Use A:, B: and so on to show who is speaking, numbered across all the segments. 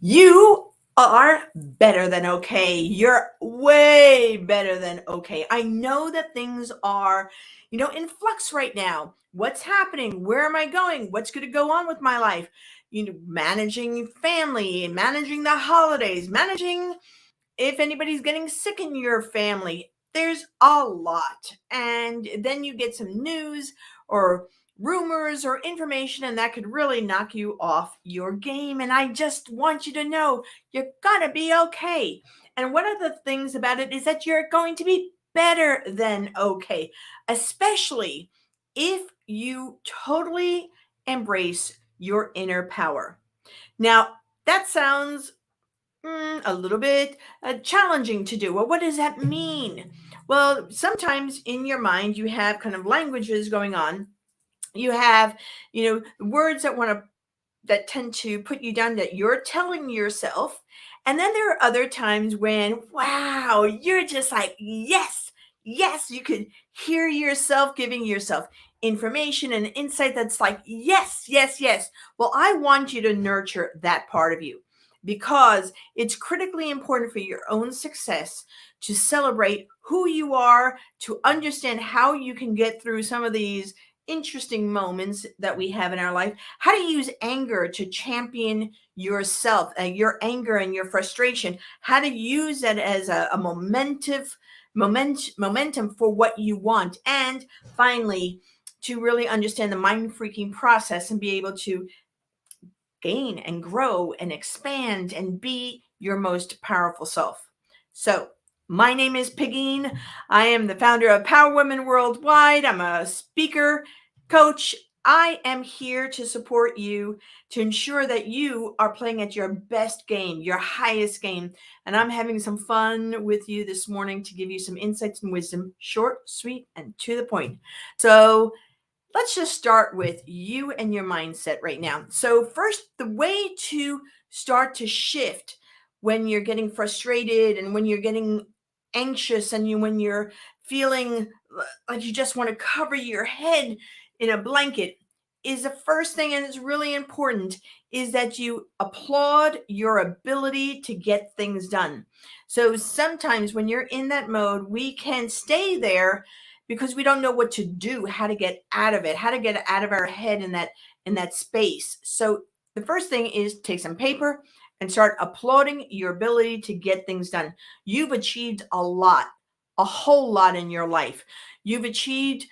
A: You are better than okay. You're way better than okay. I know that things are, in flux right now. What's happening? Where am I going? What's going to go on with my life? Managing family, managing the holidays, managing if anybody's getting sick in your family. There's a lot. And then you get some news or rumors or information, and that could really knock you off your game. And I just want you to know you're going to be okay. And one of the things about it is that you're going to be better than okay, especially if you totally embrace your inner power. Now, that sounds a little bit challenging to do. Well, what does that mean? Well, sometimes in your mind you have kind of languages going on. You have, words that tend to put you down that you're telling yourself. And then there are other times when, wow, you're just like, yes, yes, you could hear yourself giving yourself information and insight that's like, yes, yes, yes. Well, I want you to nurture that part of you because it's critically important for your own success to celebrate who you are, to understand how you can get through some of these interesting moments that we have in our life, how to use anger to champion yourself, your anger and your frustration, how to use that as a momentum for what you want, and finally to really understand the mind freaking process and be able to gain and grow and expand and be your most powerful self. So, my name is Pegeen. I am the founder of Power Women Worldwide. I'm a speaker, coach. I am here to support you to ensure that you are playing at your best game, your highest game. And I'm having some fun with you this morning to give you some insights and wisdom, short, sweet, and to the point. So, let's just start with you and your mindset right now. So, first, the way to start to shift when you're getting frustrated and when you're getting anxious and when you're feeling like you just want to cover your head in a blanket is the first thing, and it's really important, is that you applaud your ability to get things done. So sometimes when you're in that mode, we can stay there because we don't know what to do, how to get out of it, how to get out of our head in that space. So the first thing is take some paper and start applauding your ability to get things done. You've achieved a lot, a whole lot in your life. You've achieved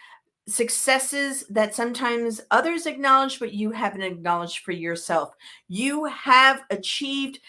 A: successes that sometimes others acknowledge, but you haven't acknowledged for yourself. You have achieved.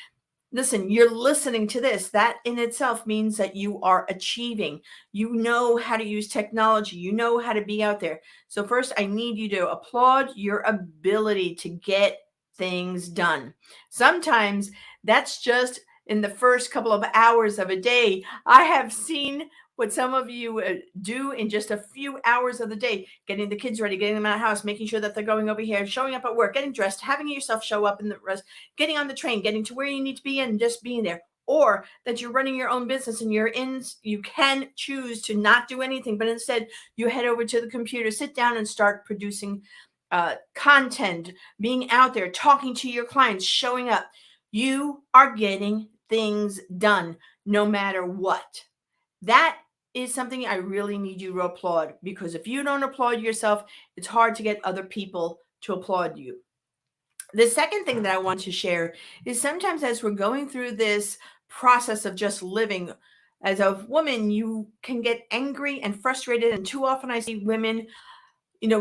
A: Listen, you're listening to this. That in itself means that you are achieving. You know how to use technology. You know how to be out there. So, first, I need you to applaud your ability to get things done. Sometimes that's just in the first couple of hours of a day. I have seen what some of you do in just a few hours of the day, getting the kids ready, getting them out of the house, making sure that they're going over here, showing up at work, getting dressed, having yourself show up in the rest, getting on the train, getting to where you need to be and just being there. Or that you're running your own business and you can choose to not do anything, but instead you head over to the computer, sit down and start producing content, being out there, talking to your clients, showing up. You are getting things done no matter what. That is something I really need you to applaud, because if you don't applaud yourself, it's hard to get other people to applaud you. The second thing that I want to share is sometimes as we're going through this process of just living as a woman, you can get angry and frustrated. And too often I see women,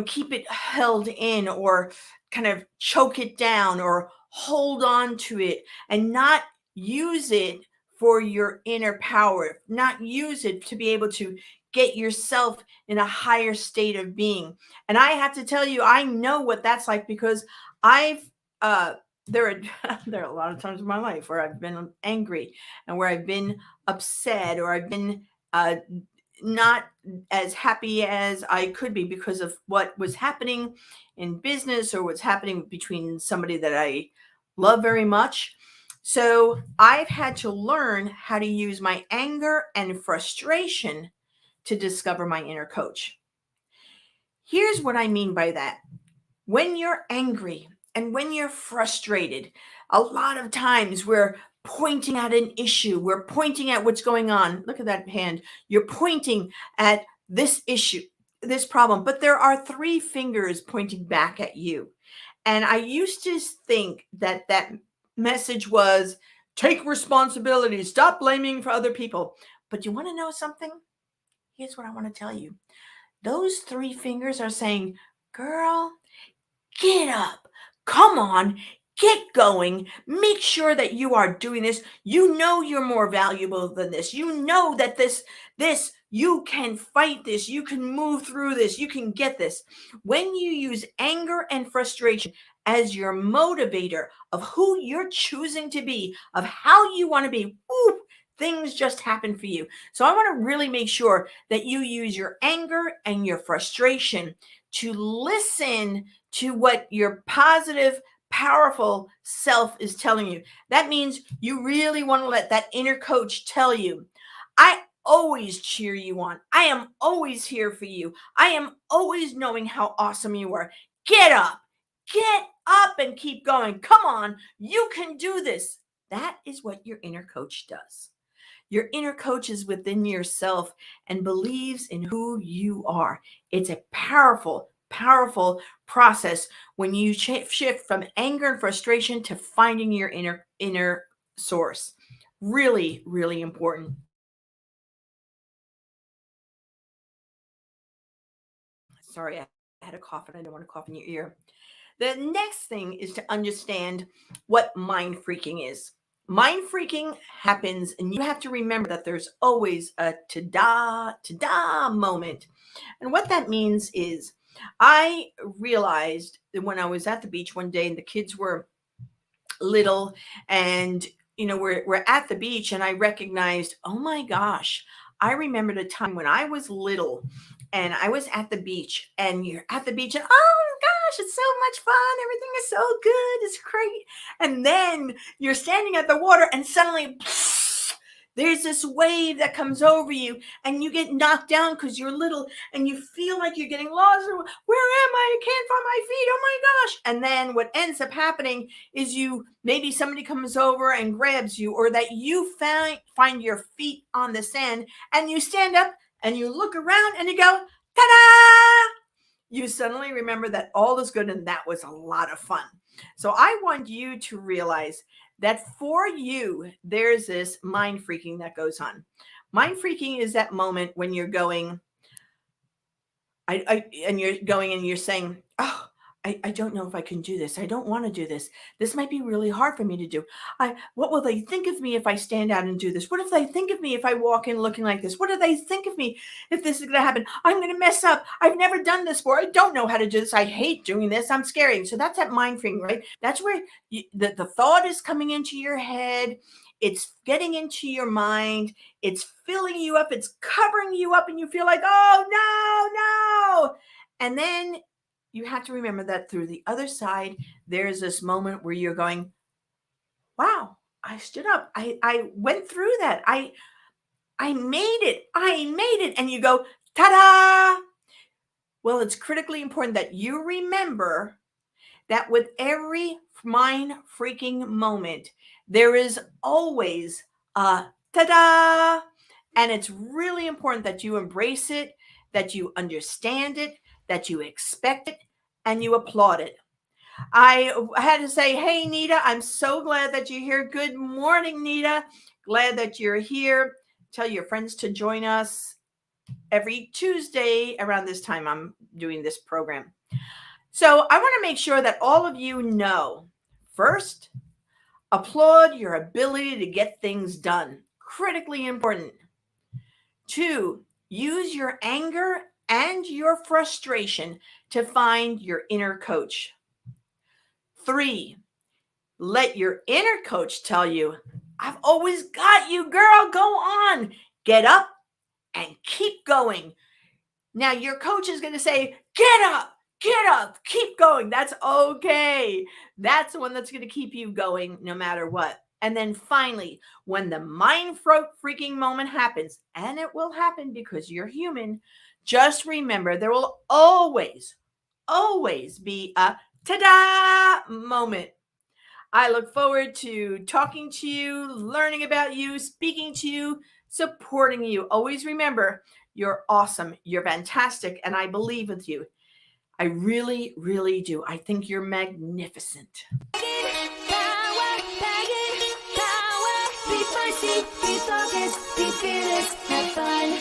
A: keep it held in or kind of choke it down or hold on to it and not use it for your inner power, not use it to be able to get yourself in a higher state of being. And I have to tell you, I know what that's like because I've uh there are there are a lot of times in my life where I've been angry and where I've been upset or I've been uh not as happy as I could be because of what was happening in business or what's happening between somebody that I love very much. So I've had to learn how to use my anger and frustration to discover my inner coach. Here's what I mean by that. When you're angry, And when you're frustrated, a lot of times we're pointing at an issue, we're pointing at what's going on. Look at that hand. You're pointing at this issue, this problem, but there are three fingers pointing back at you. And I used to think that that message was take responsibility, stop blaming for other people. But you want to know something? Here's what I want to tell you. Those three fingers are saying, girl, get up. Come on. Get going. Make sure that you are doing this. You know you're more valuable than this. You know that you can fight this. You can move through this. You can get this. When you use anger and frustration as your motivator of who you're choosing to be, of how you want to be, ooh, things just happen for you. So I want to really make sure that you use your anger and your frustration to listen to what your positive, powerful self is telling you. That means you really want to let that inner coach tell you, I always cheer you on. I am always here for you. I am always knowing how awesome you are. Get up and keep going. Come on, you can do this. That is what your inner coach does. Your inner coach is within yourself and believes in who you are. It's a powerful, powerful process when you shift from anger and frustration to finding your inner source. Really, really important. Sorry, I had a cough and I don't want to cough in your ear. The next thing is to understand what mind freaking is. Mind freaking happens, and you have to remember that there's always a ta-da moment. And what that means is, I realized that when I was at the beach one day and the kids were little, and we're at the beach, and I recognized, oh my gosh, I remembered a time when I was little and I was at the beach, and you're at the beach, and oh gosh, it's so much fun, everything is so good, it's great. And then you're standing at the water, and suddenly there's this wave that comes over you, and you get knocked down because you're little, and you feel like you're getting lost. Where am I can't find my feet, oh my gosh. And then what ends up happening is maybe somebody comes over and grabs you, or that you find your feet on the sand, and you stand up and you look around and you go, ta-da. You suddenly remember that all is good and that was a lot of fun. So I want you to realize that for you, there's this mind freaking that goes on. Mind freaking is that moment when you're going, and you're going and you're saying, oh, I don't know if I can do this. I don't want to do this. This might be really hard for me to do. What will they think of me if I stand out and do this? What if they think of me if I walk in looking like this? What do they think of me if this is going to happen? I'm going to mess up. I've never done this before. I don't know how to do this. I hate doing this. I'm scary. So that's that mind freaking, right? That's where the thought is coming into your head. It's getting into your mind. It's filling you up. It's covering you up, and you feel like, oh, no. And then you have to remember that through the other side, there's this moment where you're going, wow, I stood up. I went through that. I made it. I made it. And you go, ta-da. Well, it's critically important that you remember that with every mind freaking moment, there is always a ta-da. And it's really important that you embrace it, that you understand it, that you expect it, and you applaud it. I had to say, hey, Nita, I'm so glad that you're here. Good morning, Nita. Glad that you're here. Tell your friends to join us every Tuesday around this time. I'm doing this program. So I want to make sure that all of you know, first, applaud your ability to get things done. Critically important. 2, use your anger and your frustration to find your inner coach. 3, let your inner coach tell you, I've always got you, girl. Go on. Get up and keep going. Now, your coach is going to say, get up, keep going. That's okay. That's the one that's going to keep you going no matter what. And then finally, when the mind freaking moment happens, and it will happen because you're human, just remember there will always be a ta-da moment. I look forward to talking to you, learning about you, speaking to you, supporting you. Always remember, you're awesome, you're fantastic, and I believe with you. I really, really do. I think you're magnificent.
B: Be fearless, have fun,